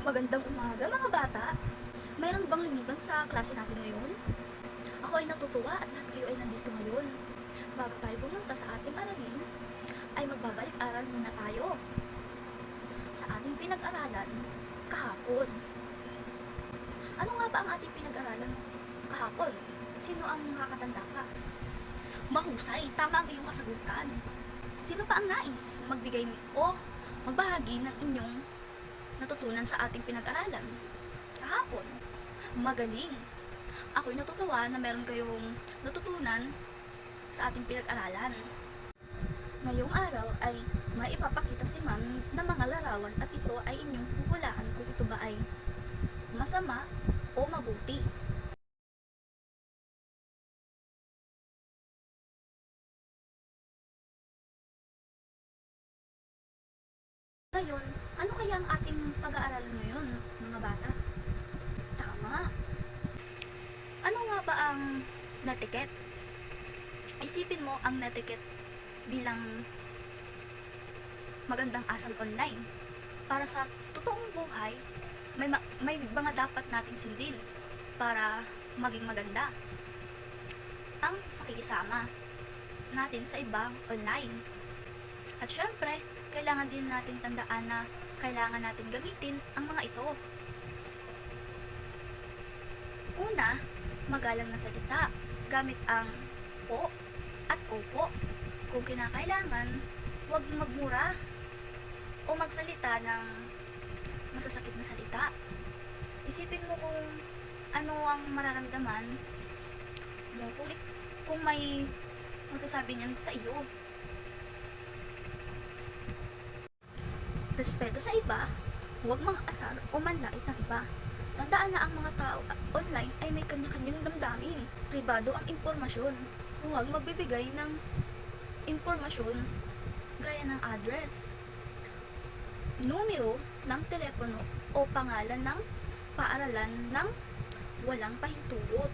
Magandang umaga mga bata! Mayroon bang lumiban sa klase natin ngayon? Ako ay natutuwa at lahat kayo ay nandito ngayon. Bago tayo pumunta sa ating aralin, ay magbabalik-aral muna tayo sa ating pinag-aralan kahapon. Ano nga ba ang ating pinag-aralan kahapon? Sino ang nakakatanda pa? Mahusay, tama ang iyong kasagutan. Sino pa ang nais magbigay o magbahagi ng inyong natutunan sa ating pinag-aralan kahapon? Magaling! Ako'y natutuwa na meron kayong natutunan sa ating pinag-aralan. Ngayong araw ay maipapakita si ma'am ng mga larawan at ito ay inyong huhulaan kung ito ba ay masama o mabuti. Ngayon, ano kaya ang ating pag-aaralan ngayon, mga bata? Tama! Ano nga ba ang netiquette? Isipin mo ang netiquette bilang magandang asal online. Para sa totoong buhay, may mga dapat nating sundin para maging maganda. Ang pakikisama natin sa ibang online. At syempre, kailangan din natin tandaan na kailangan natin gamitin ang mga ito. Una, magalang na salita gamit ang po at opo. Kung kinakailangan, huwag magmura o magsalita ng masasakit na salita. Isipin mo kung ano ang mararamdaman mo kung may magsasabi niyan sa iyo. Respeto sa iba, huwag mang-asar o manlait ng iba. Tandaan na ang mga tao online ay may kanya-kanyang damdamin. Pribado ang impormasyon. Huwag magbibigay ng impormasyon gaya ng address, numero ng telepono o pangalan ng paaralan ng walang pahintulot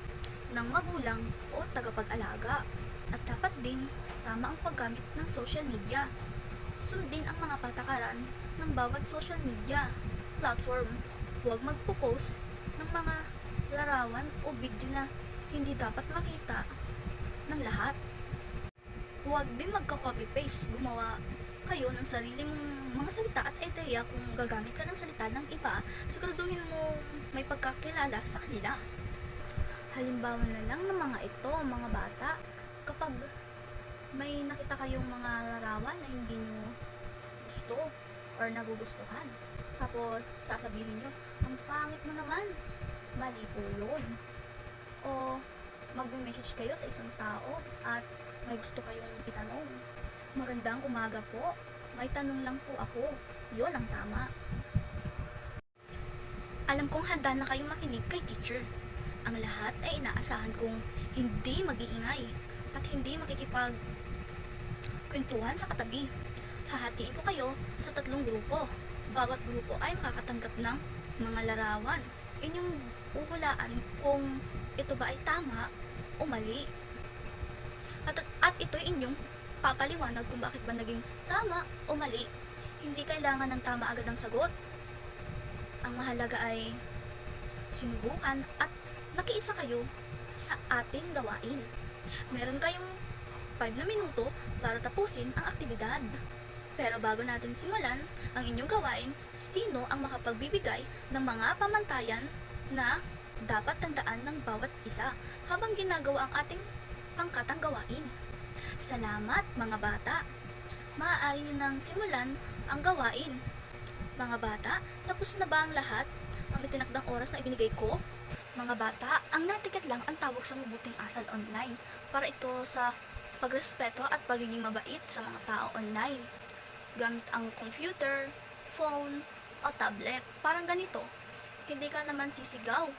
ng magulang o tagapag-alaga. At dapat din tama ang paggamit ng social media. Sundin ang mga patakaran ng bawat social media platform. Huwag magpo-post ng mga larawan o video na hindi dapat makita ng lahat. Huwag din magka-copy-paste. Gumawa kayo ng sarili mong mga salita at ideya. Kung gagamit ka ng salita ng iba, siguraduhin mo may pagkakilala sa kanila. Halimbawa na lang ng mga ito, mga bata, kapag may nakita kayong mga larawan na hindi nyo gusto or nagugustuhan, tapos sasabihin nyo, ang pangit mo naman, mali po yun. O mag-message kayo sa isang tao at may gusto kayong itanong, magandang umaga po, may tanong lang po ako. Yun ang tama. Alam kong handa na kayong makinig kay teacher. Ang lahat ay inaasahan kong hindi mag-iingay at hindi makikipagkwentuhan sa katabi. Hahatiin ko kayo sa 3 grupo. Bawat grupo ay makakatanggap ng mga larawan. Inyong uhulaan kung ito ba ay tama o mali. At ito ay inyong papaliwanag kung bakit ba naging tama o mali. Hindi kailangan ng tama agad ang sagot. Ang mahalaga ay sinubukan at nakiisa kayo sa ating gawain. Meron kayong 5 na minuto para tapusin ang aktibidad. Pero bago natin simulan ang inyong gawain, sino ang makapagbibigay ng mga pamantayan na dapat tandaan ng bawat isa habang ginagawa ang ating pangkatang gawain? Salamat mga bata! Maaari nyo nang simulan ang gawain. Mga bata, tapos na ba ang lahat? Ang itinakdang oras na ibinigay ko? Mga bata, ang netiquette lang ang tawag sa mabuting asal online para ito sa pagrespeto at pagiging mabait sa mga tao online. Gamit ang computer, phone, o tablet. Parang ganito, hindi ka naman sisigaw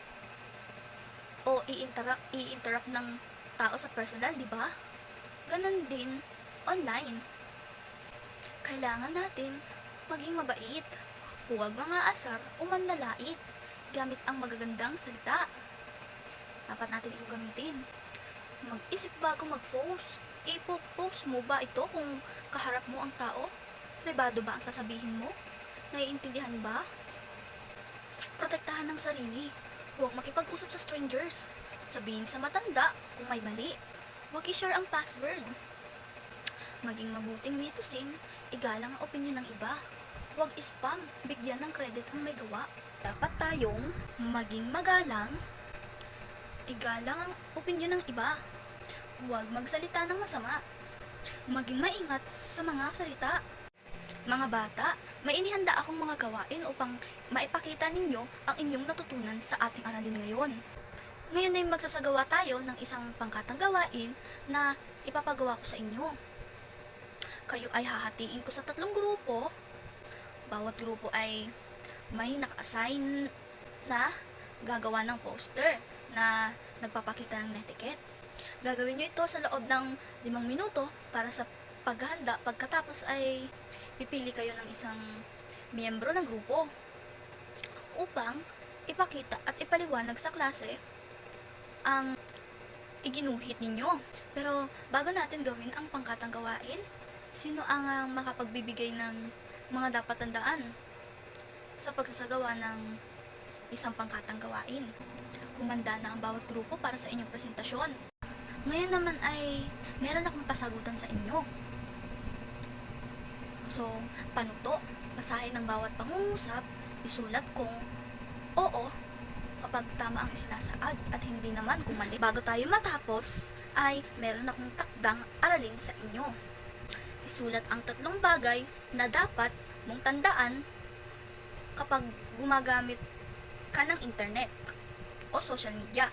o i-interrupt ng tao sa personal, di ba? Ganon din online. Kailangan natin maging mabait. Huwag mga asar o manlalait. Gamit ang magagandang salita. Dapat natin ito gamitin. Mag-isip bago mag-post. Ipo-post mo ba ito kung kaharap mo ang tao? Pribado ba ang sasabihin mo? Naiintindihan ba? Protektahan ng sarili. Huwag makipag-usap sa strangers. Sabihin sa matanda kung may mali. Huwag i-share ang password. Maging mabuting netizen, igalang ang opinyon ng iba. Huwag spam, bigyan ng credit ang may gawa. Dapat tayong maging magalang, igalang ang opinyon ng iba. Huwag magsalita ng masama. Maging maingat sa mga salita. Mga bata, may inihanda akong mga gawain upang maipakita ninyo ang inyong natutunan sa ating aralin ngayon. Ngayon ay magsasagawa tayo ng isang pangkatang gawain na ipapagawa ko sa inyo. Kayo ay hahatiin ko sa 3 grupo. Bawat grupo ay may naka-assign na gagawa ng poster na nagpapakita ng netiquette. Gagawin nyo ito sa loob ng 5 minuto para sa paghahanda. Pagkatapos ay pipili kayo ng isang miyembro ng grupo upang ipakita at ipaliwanag sa klase ang iginuhit ninyo. Pero bago natin gawin ang pangkatang gawain, sino ang makapagbibigay ng mga dapat tandaan sa pagsasagawa ng isang pangkatang gawain? Humanda na ang bawat grupo para sa inyong presentasyon. Ngayon naman ay meron akong pasagutan sa inyo. So, panuto, basahin ng bawat pangungusap, isulat kung oo kapag tama ang isinasaad at hindi naman kung mali. Bago tayo matapos, ay meron akong takdang aralin sa inyo. Isulat ang 3 bagay na dapat mong tandaan kapag gumagamit ka ng internet o social media.